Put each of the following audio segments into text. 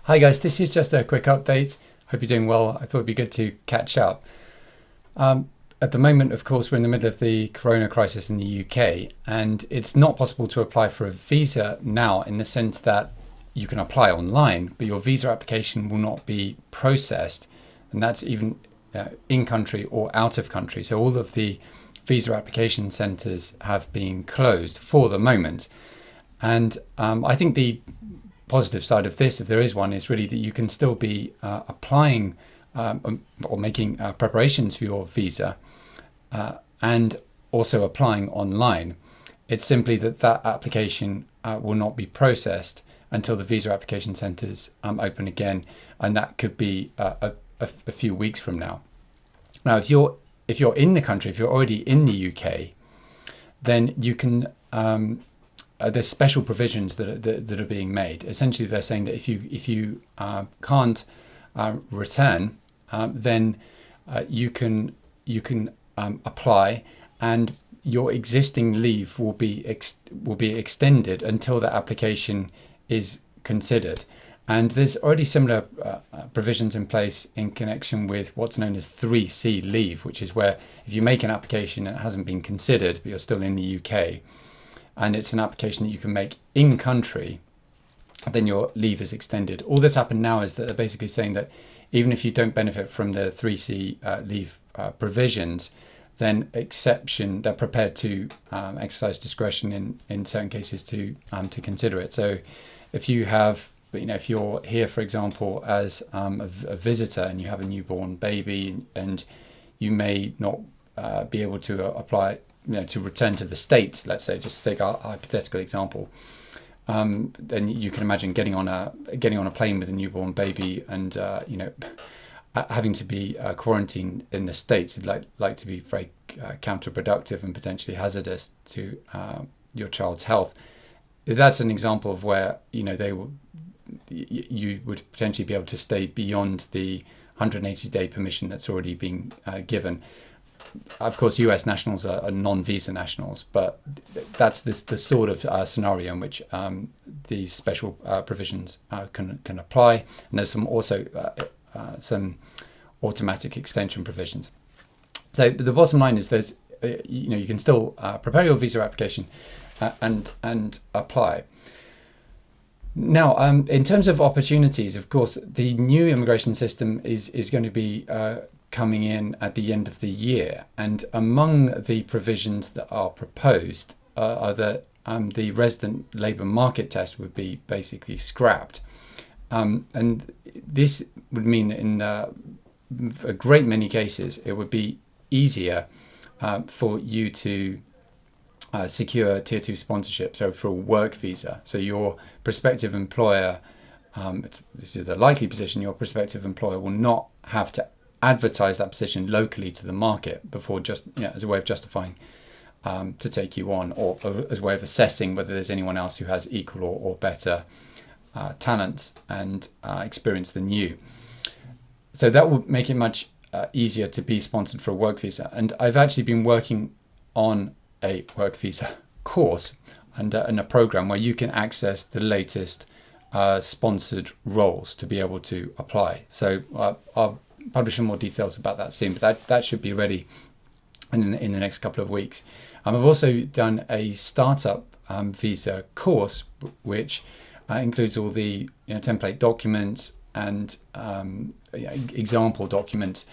Hi guys, this is just a quick update. Hope you're doing well. I thought it'd be good to catch up. At the moment, of course, we're in the middle of the corona crisis in the UK, and it's not possible to apply for a visa now in the sense that you can apply online, but your visa application will not be processed, and that's even in country or out of country. So all of the visa application centres have been closed for the moment. And I think the positive side of this, if there is one, is really that you can still be applying or making preparations for your visa and also applying online. It's simply that application will not be processed until the visa application centres open again, and that could be a few weeks from now. Now, if you're in the country, if you're already in the UK, then you can. There's special provisions that are being made. Essentially, they're saying that if you can't return, then you can apply, and your existing leave will be extended until the application is considered. And there's already similar provisions in place in connection with what's known as 3C leave, which is where if you make an application and it hasn't been considered, but you're still in the UK, and it's an application that you can make in country, then your leave is extended. All that's happened now is that they're basically saying that even if you don't benefit from the 3C leave provisions, then they're prepared to exercise discretion in certain cases to consider it. So if you have, if you're here, for example, as a visitor and you have a newborn baby and you may not be able to apply, to return to the States, let's say, just to take a hypothetical example, then you can imagine getting on a plane with a newborn baby and having to be quarantined in the States. It'd like to be very counterproductive and potentially hazardous to your child's health. That's an example of where you would potentially be able to stay beyond the 180-day permission that's already been given. Of course, US nationals are non-visa nationals, but that's the sort of scenario in which these special provisions can apply. And there's some automatic extension provisions. So the bottom line is you can still prepare your visa application and apply. Now, in terms of opportunities, of course, the new immigration system is going to be coming in at the end of the year, and among the provisions that are proposed are that the resident labour market test would be basically scrapped, and this would mean that in a great many cases it would be easier for you to secure tier 2 sponsorship, so for a work visa. So your prospective employer, this is the likely position, your prospective employer will not have to advertise that position locally to the market before, just as a way of justifying to take you on, or as a way of assessing whether there's anyone else who has equal or better talents and experience than you. So that will make it much easier to be sponsored for a work visa. And I've actually been working on a work visa course and a program where you can access the latest sponsored roles to be able to apply. So I'll publish some more details about that soon, but that should be ready in the next couple of weeks. I've also done a startup visa course, which includes all the template documents and example documents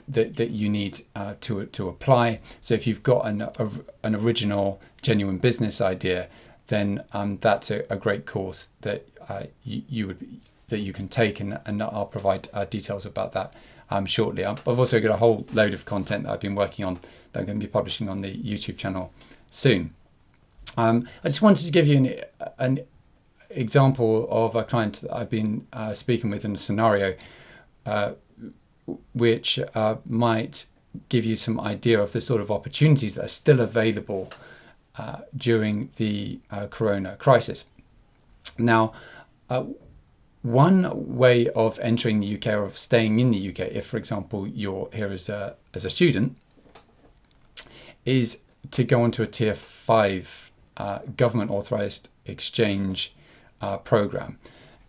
that you need to apply. So if you've got an original, genuine business idea, then that's a great course that you can take, and I'll provide details about that shortly. I've also got a whole load of content that I've been working on that I'm going to be publishing on the YouTube channel soon. I just wanted to give you an example of a client that I've been speaking with in a scenario which might give you some idea of the sort of opportunities that are still available during the corona crisis. Now, one way of entering the UK or of staying in the UK, if, for example, you're here as a student, is to go onto a Tier 5 government authorised exchange program.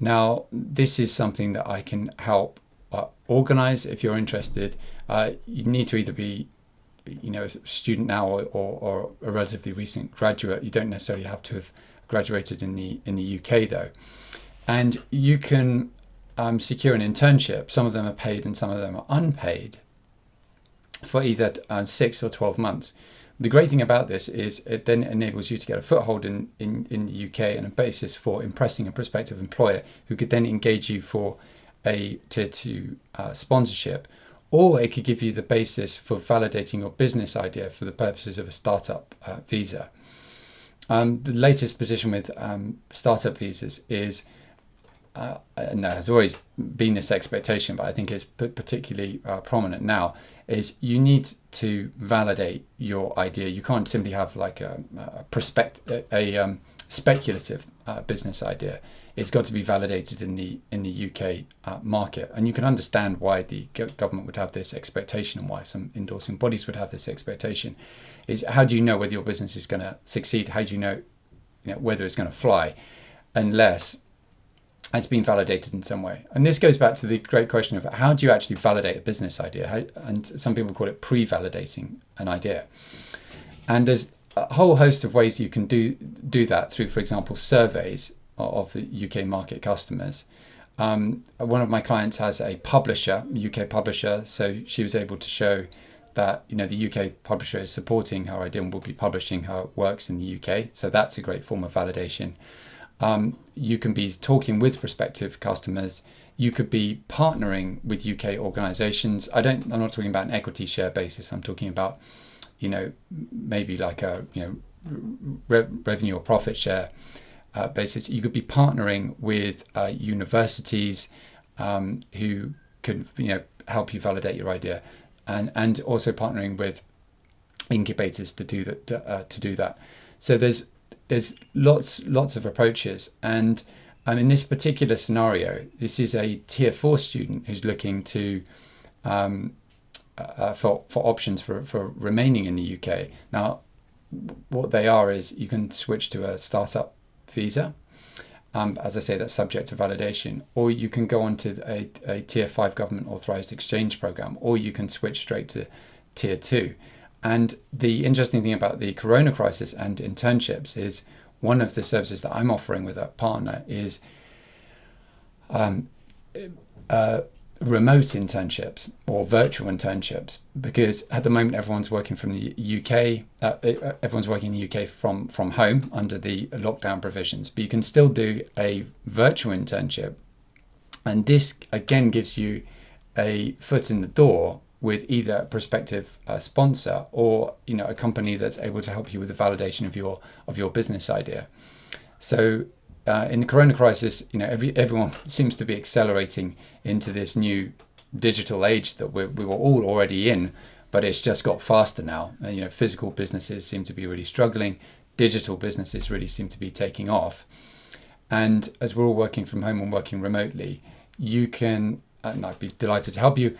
Now, this is something that I can help organize if you're interested. You need to either be a student now or a relatively recent graduate. You don't necessarily have to have graduated in the UK though. And you can secure an internship. Some of them are paid and some of them are unpaid for either 6 or 12 months. The great thing about this is it then enables you to get a foothold in the UK and a basis for impressing a prospective employer who could then engage you for a tier 2 sponsorship, or it could give you the basis for validating your business idea for the purposes of a startup visa. The latest position with startup visas is, and there has always been this expectation, but I think it's particularly prominent now, is you need to validate your idea. You can't simply have like a speculative business idea. It's got to be validated in the UK market, and you can understand why the government would have this expectation and why some endorsing bodies would have this expectation. Is how do you know whether your business is going to succeed? How do you know whether it's going to fly, unless it's been validated in some way? And this goes back to the great question of how do you actually validate a business idea? And some people call it pre-validating an idea. And there's a whole host of ways you can do that through, for example, surveys of the UK market customers. One of my clients has a publisher, UK publisher, so she was able to show that the UK publisher is supporting her idea and will be publishing her works in the UK. So that's a great form of validation. You can be talking with prospective customers. You could be partnering with UK organisations. I'm not talking about an equity share basis. I'm talking about, maybe like a revenue or profit share basis. You could be partnering with universities who could help you validate your idea, and also partnering with incubators to do that. So there's lots of approaches, and in this particular scenario, this is a tier 4 student who's looking to for options for remaining in the UK. Now, what they are is you can switch to a startup visa. As I say, that's subject to validation, or you can go on to a tier 5 government authorized exchange program, or you can switch straight to tier 2. And the interesting thing about the corona crisis and internships is one of the services that I'm offering with a partner is remote internships or virtual internships, because at the moment everyone's working from the UK, everyone's working in the UK from home under the lockdown provisions, but you can still do a virtual internship, and this again gives you a foot in the door with either a prospective sponsor or a company that's able to help you with the validation of your business idea. So in the corona crisis, everyone seems to be accelerating into this new digital age that we were all already in, but it's just got faster now. Physical businesses seem to be really struggling. Digital businesses really seem to be taking off. And as we're all working from home and working remotely, you can, and I'd be delighted to help you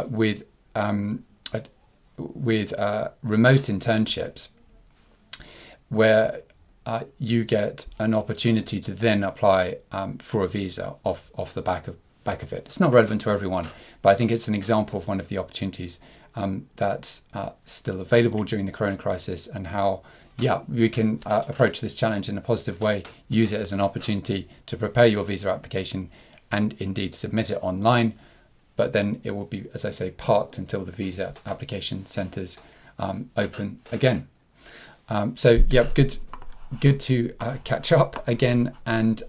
with remote internships, where you get an opportunity to then apply for a visa off the back of it. It's not relevant to everyone, but I think it's an example of one of the opportunities that's still available during the corona crisis, and how we can approach this challenge in a positive way, use it as an opportunity to prepare your visa application and indeed submit it online. But then it will be, as I say, parked until the visa application centres open again. Good to catch up again. And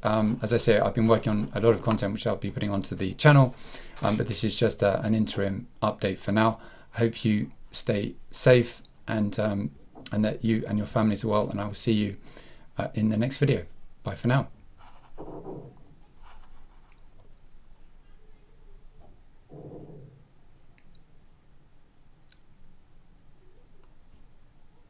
as I say, I've been working on a lot of content which I'll be putting onto the channel, but this is just an interim update for now. I hope you stay safe and that you and your families are well, and I will see you in the next video. Bye for now.